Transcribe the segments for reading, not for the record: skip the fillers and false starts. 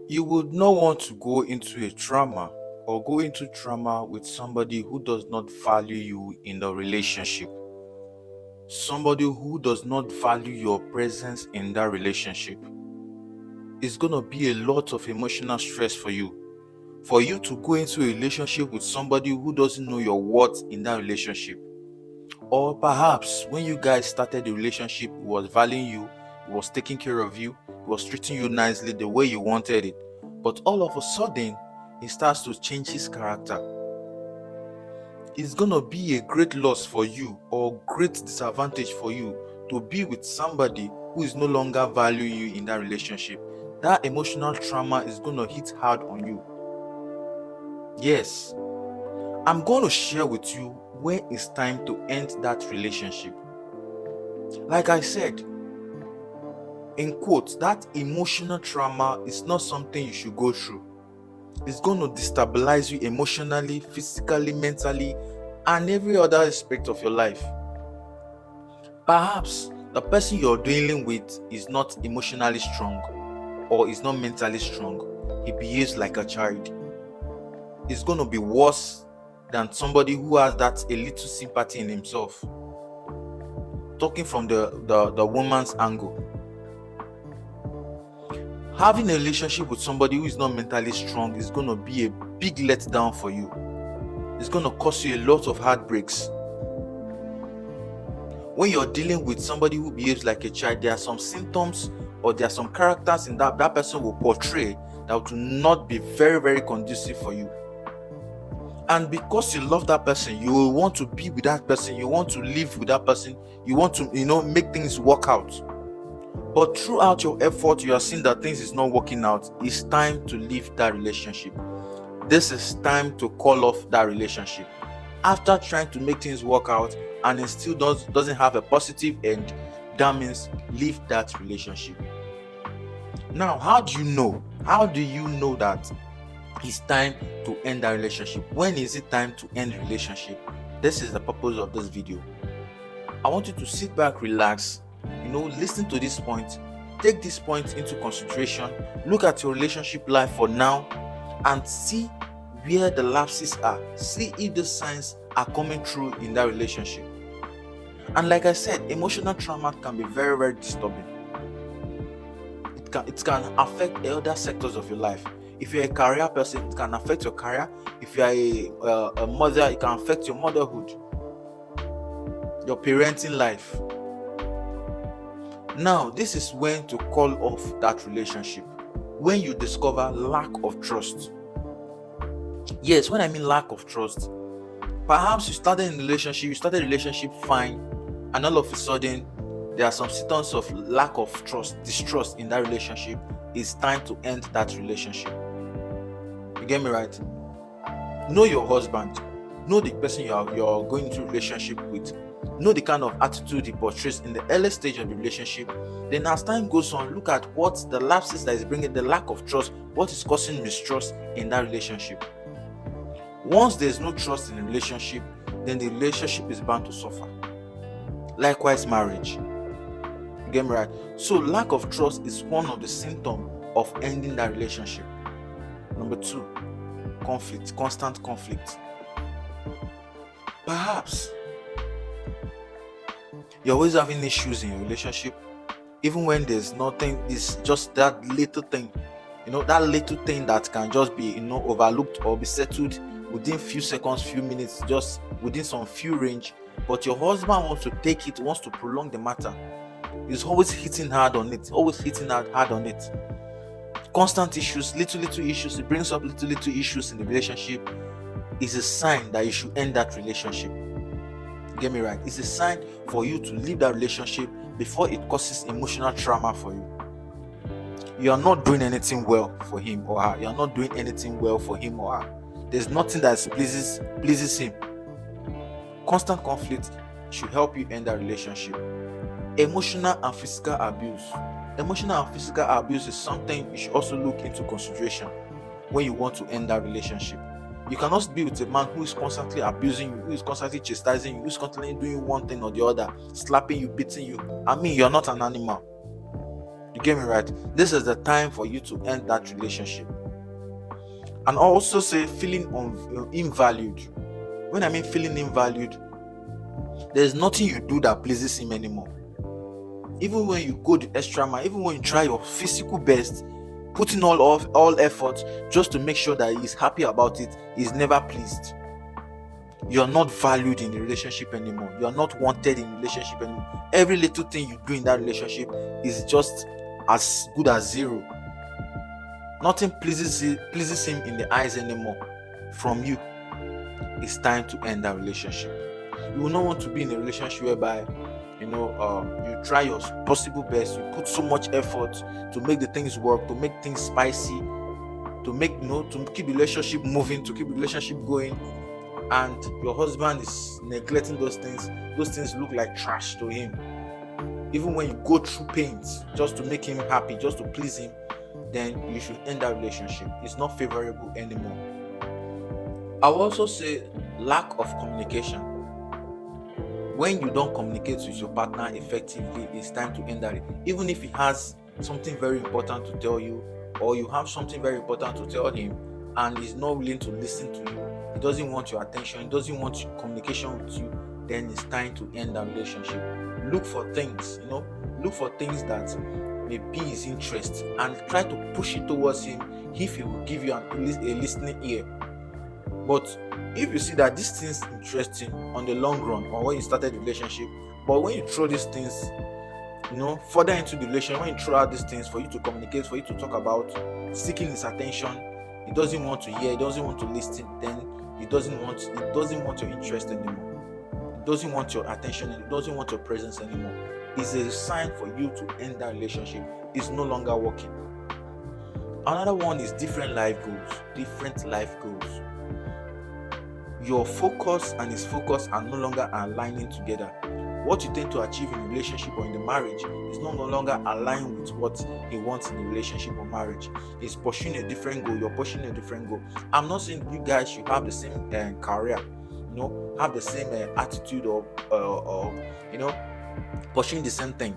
You would not want to go into a trauma or go into trauma with somebody who does not value you in the relationship. Somebody who does not value your presence in that relationship. It's going to be a lot of emotional stress for you. For you to go into a relationship with somebody who doesn't know your worth in that relationship. Or perhaps when you guys started the relationship, he was valuing you, he was taking care of you, he was treating you nicely the way you wanted it. But all of a sudden, he starts to change his character. It's gonna be a great loss for you or great disadvantage for you to be with somebody who is no longer valuing you in that relationship. That emotional trauma is gonna hit hard on you. Yes, I'm going to share with you when it's time to end that relationship. Like I said, in quotes, that emotional trauma is not something you should go through. It's going to destabilize you emotionally, physically, mentally, and every other aspect of your life. Perhaps the person you're dealing with is not emotionally strong or is not mentally strong. He behaves like a child. It's going to be worse than somebody who has that a little sympathy in himself. Talking from the woman's angle. Having a relationship with somebody who is not mentally strong is going to be a big letdown for you. It's going to cause you a lot of heartbreaks. When you're dealing with somebody who behaves like a child, there are some symptoms or there are some characters in that person will portray that will not be very, very conducive for you. And because you love that person, you will want to be with that person, you want to live with that person, you want to, make things work out. But throughout your effort, you are seeing that things is not working out. It's time to leave that relationship. This is time to call off that relationship. After trying to make things work out and it still doesn't have a positive end, that means leave that relationship. Now, how do you know? How do you know that it's time to end that relationship? When is it time to end the relationship? This is the purpose of this video. I want you to sit back, relax, listen to this point, take this point into consideration, look at your relationship life for now and see where the lapses are. See if the signs are coming through in that relationship. And like I said, emotional trauma can be very, very disturbing. It can affect other sectors of your life. If you're a career person, it can affect your career. If you're a mother, it can affect your motherhood, your parenting life. Now, this is when to call off that relationship. When you discover lack of trust. Yes, when I mean lack of trust, perhaps you started a relationship fine, and all of a sudden, there are some symptoms of lack of trust, distrust in that relationship. It's time to end that relationship. You get me right? Know your husband. Know the person you're going into a relationship with. Know the kind of attitude he portrays in the early stage of the relationship. Then as time goes on, look at what the lapses that is bringing, the lack of trust, what is causing mistrust in that relationship. Once there's no trust in the relationship, then the relationship is bound to suffer. Likewise, marriage. You get me right? So lack of trust is one of the symptoms of ending that relationship. Number 2, conflict, constant conflict. Perhaps you're always having issues in your relationship, even when there's nothing. It's just that little thing, that little thing that can just be, overlooked or be settled within few seconds, few minutes, just within some few range. But your husband wants to take it, wants to prolong the matter. He's always hitting hard on it, Constant issues, little issues. It brings up little issues in the relationship. Is a sign that you should end that relationship. Get me right? It's a sign for you to leave that relationship before it causes emotional trauma for you. You are not doing anything well for him or her. You are not doing anything well for him or her. There's nothing that pleases him. Constant conflict should help you end that relationship. Emotional and physical abuse. Emotional and physical abuse is something you should also look into consideration when you want to end that relationship. You cannot be with a man who is constantly abusing you, who is constantly chastising you, who is constantly doing one thing or the other, slapping you, beating you. You're not an animal. You Get me right? This is the time for you to end that relationship. And also say feeling invalued. When I mean feeling invalued, there's nothing you do that pleases him anymore. Even when you go the extra mile, even when you try your physical best, putting all effort just to make sure that he's happy about it, he's never pleased. You're not valued in the relationship anymore. You're not wanted in the relationship anymore. Every little thing you do in that relationship is just as good as zero. Nothing pleases him in the eyes anymore from you. It's time to end that relationship. You will not want to be in a relationship whereby you try your possible best, you put so much effort to make the things work, to make things spicy, to keep the relationship moving, to keep the relationship going, and your husband is neglecting those things. Those things look like trash to him. Even when you go through pains just to make him happy, just to please him, then you should end that relationship. It's not favorable anymore. I will also say lack of communication. When you don't communicate with your partner effectively, it's time to end that. Even if he has something very important to tell you, or you have something very important to tell him, and he's not willing to listen to you, he doesn't want your attention, he doesn't want communication with you, then it's time to end that relationship. Look for things, that may be his interest, and try to push it towards him if he will give you a listening ear. But if you see that these things interest him on the long run, or when you started the relationship, but when you throw these things, further into the relationship, when you throw out these things for you to communicate, for you to talk about, seeking his attention, he doesn't want to hear, he doesn't want to listen, then he doesn't want your interest anymore. He doesn't want your attention, and he doesn't want your presence anymore. It's a sign for you to end that relationship. It's no longer working. Another one is different life goals. Your focus and his focus are no longer aligning together. What you tend to achieve in a relationship or in the marriage is no longer aligned with what he wants in the relationship or marriage. He's pursuing a different goal. You're pursuing a different goal. I'm not saying you guys should have the same career, have the same attitude or pursuing the same thing.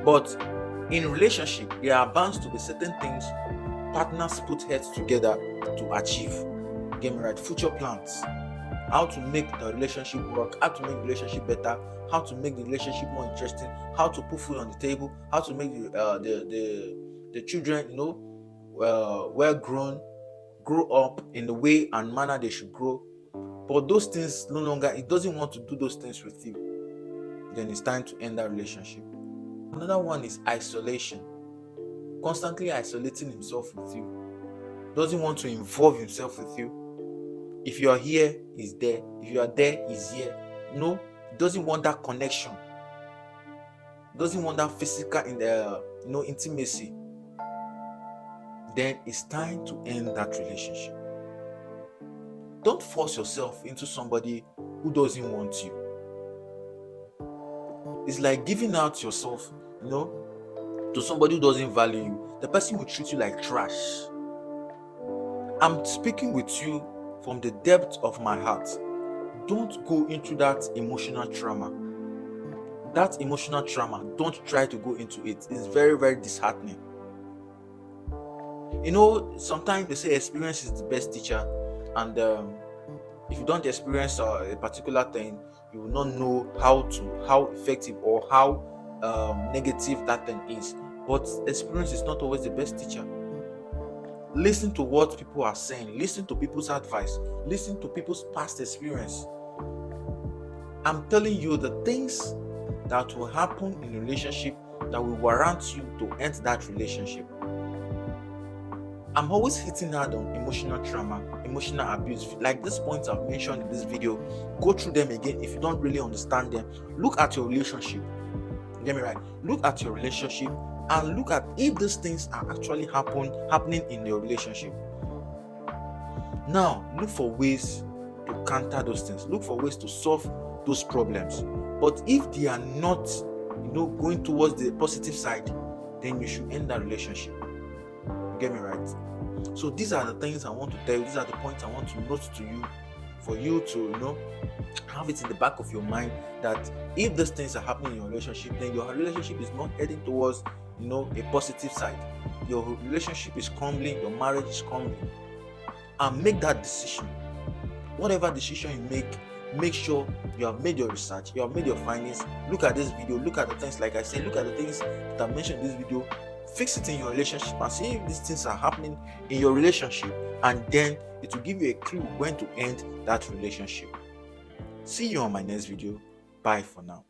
But in relationship, there are bound to be certain things partners put heads together to achieve. Get me right? Future plans. How to make the relationship work, how to make the relationship better, how to make the relationship more interesting, how to put food on the table, how to make the children, well grown, grow up in the way and manner they should grow. But those things no longer, it doesn't want to do those things with you. Then it's time to end that relationship. Another one is isolation. Constantly isolating himself with you. Doesn't want to involve himself with you. If you are here, he's there. If you are there, he's here. No, he doesn't want that connection. He doesn't want that physical intimacy. Then it's time to end that relationship. Don't force yourself into somebody who doesn't want you. It's like giving out yourself, to somebody who doesn't value you. The person will treat you like trash. I'm speaking with you from the depth of my heart. Don't go into that emotional trauma. Don't try to go into it. It's very, very disheartening. Sometimes they say experience is the best teacher, and if you don't experience a particular thing, you will not know how effective or how negative that thing is. But experience is not always the best teacher. Listen to what people are saying. Listen to people's advice. Listen to people's past experience. I'm telling you the things that will happen in a relationship that will warrant you to end that relationship. I'm always hitting hard on emotional trauma, emotional abuse. Like these points I've mentioned in this video, go through them again if you don't really understand them. Look at your relationship. Get me right? Look at your relationship and look at if these things are actually happening in your relationship. Now, look for ways to counter those things. Look for ways to solve those problems. But if they are not, going towards the positive side, then you should end that relationship. Get me right? So these are the things I want to tell you. These are the points I want to note to you, for you to, have it in the back of your mind that if these things are happening in your relationship, then your relationship is not heading towards a positive side. Your relationship is crumbling, your marriage is crumbling, and make that decision. Whatever decision you make sure you have made your research, you have made your findings. Look at this video, look at the things, like I said, look at the things that I mentioned in this video. Fix it in your relationship and see if these things are happening in your relationship, and then it will give you a clue when to end that relationship. See you on my next video. Bye for now.